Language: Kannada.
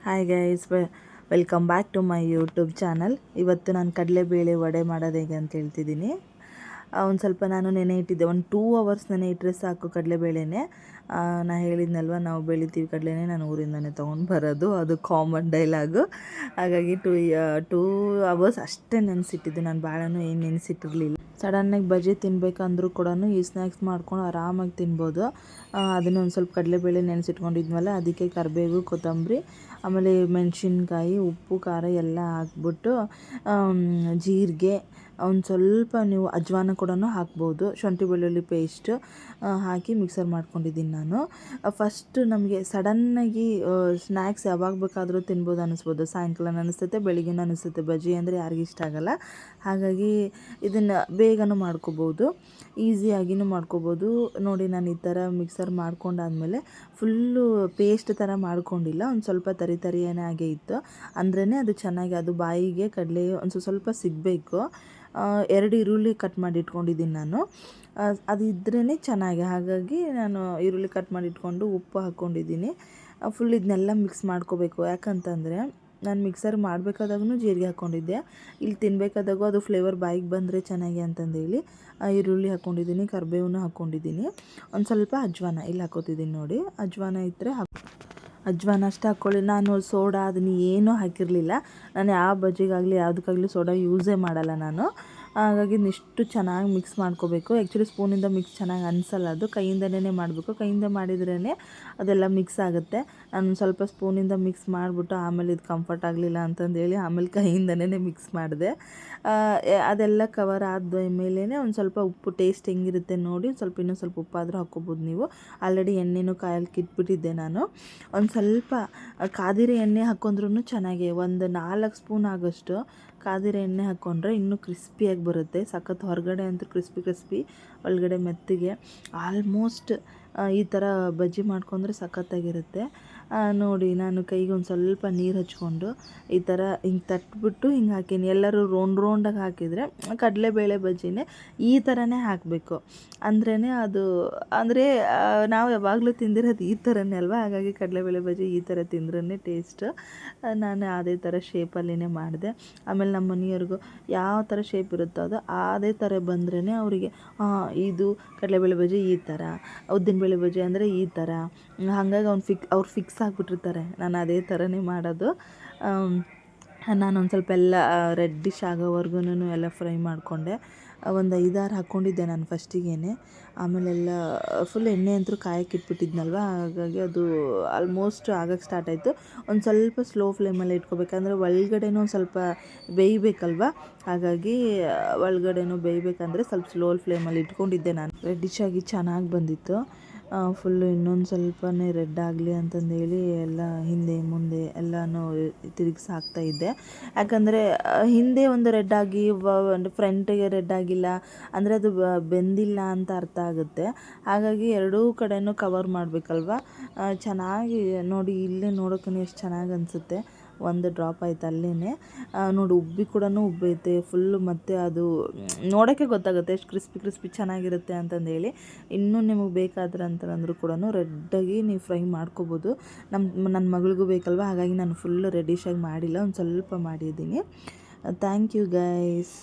Hi guys, welcome back to my YouTube channel. ಇವತ್ತು ನಾನು ಕಡಲೆಬೇಳೆ ವಡೆ ಮಾಡೋದು ಹೇಗೆ ಅಂತ ಹೇಳ್ತಿದ್ದೀನಿ. ಒಂದು ಸ್ವಲ್ಪ ನಾನು ನೆನೆ ಇಟ್ಟಿದ್ದೆ, ಒಂದು 2 hours ನೆನೆ ಇಟ್ಟರೆ ಸಾಕು ಕಡಲೆಬೇಳೆನೇ. ನಾನು ಹೇಳಿದ್ನಲ್ವ, ನಾವು ಬೆಳಿತೀವಿ ಕಡಲೆನೇ, ನಾನು ಊರಿಂದನೇ ತೊಗೊಂಡು ಬರೋದು, ಅದು ಕಾಮನ್ ಡೈಲಾಗು. ಹಾಗಾಗಿ 2 hours ಅಷ್ಟೇ ನೆನೆಸಿಟ್ಟಿದ್ದು, ನಾನು ಭಾಳನೂ ಏನು ನೆನೆಸಿಟ್ಟಿರಲಿಲ್ಲ. ಸಡನ್ನಾಗಿ ಬಜ್ಜಿ ತಿನ್ನಬೇಕಂದ್ರೂ ಕೂಡ ಈ ಸ್ನ್ಯಾಕ್ಸ್ ಮಾಡ್ಕೊಂಡು ಆರಾಮಾಗಿ ತಿನ್ಬೋದು. ಅದನ್ನು ಒಂದು ಸ್ವಲ್ಪ ಕಡಲೆಬೇಳೆ ನೆನೆಸಿಟ್ಕೊಂಡಿದ್ವಲ್ಲ, ಅದಕ್ಕೆ ಕರಿಬೇವು, ಕೊತ್ತಂಬರಿ, ಆಮೇಲೆ ಮೆಣಸಿನ್ಕಾಯಿ, ಉಪ್ಪು, ಖಾರ ಎಲ್ಲ ಹಾಕ್ಬಿಟ್ಟು, ಜೀರಿಗೆ, ಒಂದು ಸ್ವಲ್ಪ ನೀವು ಅಜ್ವಾನ ಕೂಡ ಹಾಕ್ಬೋದು, ಶುಂಠಿ ಬೆಳ್ಳುಳ್ಳಿ ಪೇಸ್ಟ್ ಹಾಕಿ ಮಿಕ್ಸರ್ ಮಾಡ್ಕೊಂಡಿದ್ದೀನಿ ನಾನು. ಫಸ್ಟು ನಮಗೆ ಸಡನ್ನಾಗಿ ಸ್ನ್ಯಾಕ್ಸ್ ಯಾವಾಗ ಬೇಕಾದರೂ ತಿನ್ಬೋದು ಅನ್ನಿಸ್ಬೋದು. ಸಾಯಂಕಾಲ ಅನ್ನಿಸ್ತೈತೆ, ಬೆಳಿಗ್ಗೆ ಅನ್ನಿಸ್ತೈತೆ. ಬಜ್ಜಿ ಅಂದರೆ ಯಾರಿಗೂ ಇಷ್ಟ ಆಗೋಲ್ಲ. ಹಾಗಾಗಿ ಇದನ್ನು ಬೇಗನೂ ಮಾಡ್ಕೋಬೋದು, ಈಸಿಯಾಗಿಯೂ ಮಾಡ್ಕೋಬೋದು. ನೋಡಿ, ನಾನು ಈ ಥರ ಮಿಕ್ಸರ್ ಮಾಡ್ಕೊಂಡಾದ್ಮೇಲೆ ಫುಲ್ಲು ಪೇಸ್ಟ್ ಥರ ಮಾಡ್ಕೊಂಡಿಲ್ಲ, ಒಂದು ಸ್ವಲ್ಪ ತರಿಯೇ ಆಗೇ ಇತ್ತು. ಅಂದ್ರೇ ಅದು ಚೆನ್ನಾಗಿ, ಅದು ಬಾಯಿಗೆ ಕಡಲೆ ಒಂದು ಸ್ವಲ್ಪ ಸಿಗಬೇಕು. 2 ಈರುಳ್ಳಿ ಕಟ್ ಮಾಡಿ ಇಟ್ಕೊಂಡಿದ್ದೀನಿ ನಾನು, ಅದು ಇದ್ರೇ ಚೆನ್ನಾಗಿ. ಹಾಗಾಗಿ ನಾನು ಈರುಳ್ಳಿ ಕಟ್ ಮಾಡಿ ಇಟ್ಕೊಂಡು ಉಪ್ಪು ಹಾಕ್ಕೊಂಡಿದ್ದೀನಿ. ಫುಲ್ ಇದನ್ನೆಲ್ಲ ಮಿಕ್ಸ್ ಮಾಡ್ಕೋಬೇಕು. ಯಾಕಂತಂದರೆ ನಾನು ಮಿಕ್ಸರ್ ಮಾಡಬೇಕಾದಾಗೂ ಜೀರಿಗೆ ಹಾಕ್ಕೊಂಡಿದ್ದೆ, ಇಲ್ಲಿ ತಿನ್ನಬೇಕಾದಾಗೂ ಅದು ಫ್ಲೇವರ್ ಬಾಯಿಗೆ ಬಂದರೆ ಚೆನ್ನಾಗಿ ಅಂತಂದೇಳಿ ಈರುಳ್ಳಿ ಹಾಕ್ಕೊಂಡಿದ್ದೀನಿ, ಕರಿಬೇವನ್ನ ಹಾಕ್ಕೊಂಡಿದ್ದೀನಿ, ಒಂದು ಸ್ವಲ್ಪ ಅಜ್ವಾನ ಇಲ್ಲಿ ಹಾಕೋತಿದ್ದೀನಿ. ನೋಡಿ, ಅಜ್ವಾನ ಇದ್ದರೆ ಅಜ್ವಾನ ಅಷ್ಟು ಹಾಕ್ಕೊಳ್ಳಿ. ನಾನು ಸೋಡಾ ಅದನ್ನು ಏನೂ ಹಾಕಿರಲಿಲ್ಲ. ನಾನು ಯಾವ ಬಜ್ಜಿಗಾಗಲಿ ಯಾವುದಕ್ಕಾಗಲಿ ಸೋಡಾ ಯೂಸೇ ಮಾಡಲ್ಲ ನಾನು. ಹಾಗಾಗಿ ಇಷ್ಟು ಚೆನ್ನಾಗಿ ಮಿಕ್ಸ್ ಮಾಡ್ಕೋಬೇಕು. ಆ್ಯಕ್ಚುಲಿ ಸ್ಪೂನಿಂದ ಮಿಕ್ಸ್ ಚೆನ್ನಾಗಿ ಅನಿಸಲ್ಲ, ಅದು ಕೈಯಿಂದನೇ ಮಾಡಬೇಕು. ಕೈಯಿಂದ ಮಾಡಿದ್ರೇ ಅದೆಲ್ಲ ಮಿಕ್ಸ್ ಆಗುತ್ತೆ. ನಾನು ಸ್ವಲ್ಪ ಸ್ಪೂನಿಂದ ಮಿಕ್ಸ್ ಮಾಡಿಬಿಟ್ಟು ಆಮೇಲೆ ಇದು ಕಂಫರ್ಟ್ ಆಗಲಿಲ್ಲ ಅಂತಂದೇಳಿ ಆಮೇಲೆ ಕೈಯಿಂದನೇ ಮಿಕ್ಸ್ ಮಾಡಿದೆ. ಅದೆಲ್ಲ ಕವರ್ ಆದ ಮೇಲೇ ಒಂದು ಸ್ವಲ್ಪ ಉಪ್ಪು ಟೇಸ್ಟ್ ಹೆಂಗಿರುತ್ತೆ ನೋಡಿ, ಇನ್ನೂ ಸ್ವಲ್ಪ ಉಪ್ಪಾದರೂ ಹಾಕ್ಕೋಬೋದು ನೀವು. ಆಲ್ರೆಡಿ ಎಣ್ಣೆನೂ ಕಾಯಲಿಕ್ಕೆ ಇಟ್ಬಿಟ್ಟಿದ್ದೆ ನಾನು. ಒಂದು ಸ್ವಲ್ಪ ಕಾದಿರೋ ಎಣ್ಣೆ ಹಾಕ್ಕೊಂಡ್ರೂ ಚೆನ್ನಾಗಿ, ಒಂದು 4 ಸ್ಪೂನ್ ಆಗೋಷ್ಟು ಕಾದಿರೋ ಎಣ್ಣೆ ಹಾಕ್ಕೊಂಡ್ರೆ ಇನ್ನೂ ಕ್ರಿಸ್ಪಿಯಾಗಿ ಬರುತ್ತೆ. ಸಖತ್ ಹೊರಗಡೆ ಅಂತೂ ಕ್ರಿಸ್ಪಿ, ಒಳಗಡೆ ಮೆತ್ತಗೆ. ಆಲ್ಮೋಸ್ಟ್ ಈ ಥರ ಬಜ್ಜಿ ಮಾಡ್ಕೊಂಡ್ರೆ ಸಖತ್ತಾಗಿರುತ್ತೆ. ನೋಡಿ, ನಾನು ಕೈಗೆ ಒಂದು ಸ್ವಲ್ಪ ನೀರು ಹಚ್ಕೊಂಡು ಈ ಥರ ಹಿಂಗೆ ತಟ್ಬಿಟ್ಟು ಹಿಂಗೆ ಹಾಕೀನಿ. ಎಲ್ಲರೂ ರೌಂಡಾಗಿ ಹಾಕಿದರೆ ಕಡಲೆಬೇಳೆ ಬಜ್ಜಿನೇ ಈ ಥರನೇ ಹಾಕಬೇಕು. ಅಂದ್ರೇ ಅದು, ಅಂದರೆ ನಾವು ಯಾವಾಗಲೂ ತಿಂದಿರೋದು ಈ ಥರನೇ ಅಲ್ವಾ. ಹಾಗಾಗಿ ಕಡಲೆಬೇಳೆ ಬಜ್ಜಿ ಈ ಥರ ತಿಂದ್ರೇ ಟೇಸ್ಟ್. ನಾನು ಅದೇ ಥರ ಶೇಪಲ್ಲಿನೇ ಮಾಡಿದೆ. ಆಮೇಲೆ ನಮ್ಮ ಮನೆಯವ್ರಿಗೂ ಯಾವ ಥರ ಶೇಪ್ ಇರುತ್ತೋ ಅದು ಅದೇ ಥರ ಬಂದ್ರೇ ಅವರಿಗೆ ಇದು ಕಡಲೆಬೇಳೆ ಬಜ್ಜಿ ಈ ಥರ, ಉದ್ದಿನಬೇಳೆ ಬಜ್ಜಿ ಅಂದರೆ ಈ ಥರ. ಹಾಗಾಗಿ ಅವ್ರು ಫಿಕ್ಸ್ ಆಗಿಬಿಟ್ಟಿರ್ತಾರೆ. ನಾನು ಅದೇ ಥರನೇ ಮಾಡೋದು. ನಾನೊಂದು ಸ್ವಲ್ಪ ಎಲ್ಲ ರೆಡ್ಡಿಶ್ ಆಗೋವರೆಗೂ ಎಲ್ಲ ಫ್ರೈ ಮಾಡಿಕೊಂಡೆ. ಒಂದು 5-6 ಹಾಕ್ಕೊಂಡಿದ್ದೆ ನಾನು ಫಸ್ಟಿಗೇ. ಆಮೇಲೆಲ್ಲ ಫುಲ್ ಎಣ್ಣೆ ಅಂತೂ ಕಾಯಕ್ಕೆ ಇಟ್ಬಿಟ್ಟಿದ್ನಲ್ವ, ಹಾಗಾಗಿ ಅದು ಆಲ್ಮೋಸ್ಟ್ ಆಗಕ್ಕೆ ಸ್ಟಾರ್ಟ್ ಆಯಿತು. ಒಂದು ಸ್ವಲ್ಪ ಸ್ಲೋ ಫ್ಲೇಮಲ್ಲಿ ಇಟ್ಕೋಬೇಕಂದ್ರೆ ಒಳಗಡೆನೂ ಒಂದು ಸ್ವಲ್ಪ ಬೇಯಬೇಕಲ್ವ. ಹಾಗಾಗಿ ಒಳಗಡೆನೂ ಬೇಯಬೇಕಂದ್ರೆ ಸ್ವಲ್ಪ ಸ್ಲೋ ಫ್ಲೇಮಲ್ಲಿ ಇಟ್ಕೊಂಡಿದ್ದೆ ನಾನು. ರೆಡ್ಡಿಶಾಗಿ ಚೆನ್ನಾಗಿ ಬಂದಿತ್ತು. ಫುಲ್ಲು ಇನ್ನೊಂದು ಸ್ವಲ್ಪನೇ ರೆಡ್ ಆಗಲಿ ಅಂತಂದೇಳಿ ಎಲ್ಲ ಹಿಂದೆ ಮುಂದೆ ಎಲ್ಲನೂ ತಿರುಗಿಸಿ ಹಾಕ್ತಾಯಿದ್ದೆ. ಯಾಕಂದರೆ ಹಿಂದೆ ಒಂದು ರೆಡ್ ಆಗಿ ಒಂದು ಫ್ರಂಟಿಗೆ ರೆಡ್ ಆಗಿಲ್ಲ ಅಂದರೆ ಅದು ಬೆಂದಿಲ್ಲ ಅಂತ ಅರ್ಥ ಆಗುತ್ತೆ. ಹಾಗಾಗಿ ಎರಡೂ ಕಡೆನೂ ಕವರ್ ಮಾಡಬೇಕಲ್ವ. ಚೆನ್ನಾಗಿ ನೋಡಿ, ಇಲ್ಲೇ ನೋಡೋಕ್ಕೂ ಎಷ್ಟು ಚೆನ್ನಾಗಿ ಅನಿಸುತ್ತೆ. ಒಂದು ಡ್ರಾಪ್ ಆಯ್ತು ಅಲ್ಲೇ ನೋಡಿ, ಉಬ್ಬಿ ಕೂಡ ಉಬ್ಬೈತೆ ಫುಲ್ಲು. ಮತ್ತು ಅದು ನೋಡೋಕ್ಕೆ ಗೊತ್ತಾಗುತ್ತೆ ಎಷ್ಟು ಕ್ರಿಸ್ಪಿ ಚೆನ್ನಾಗಿರುತ್ತೆ ಅಂತಂದೇಳಿ. ಇನ್ನೂ ನಿಮಗೆ ಬೇಕಾದ್ರೆ ಅಂತಂದ್ರೂ ಕೂಡ ರೆಡ್ಡಾಗಿ ನೀವು ಫ್ರೈ ಮಾಡ್ಕೋಬೋದು. ನನ್ನ ಮಗಳಿಗೂ ಬೇಕಲ್ವ, ಹಾಗಾಗಿ ನಾನು ಫುಲ್ಲು ರೆಡ್ಡಿಶಾಗಿ ಮಾಡಿಲ್ಲ, ಒಂದು ಸ್ವಲ್ಪ ಮಾಡಿದ್ದೀನಿ. Thank you guys.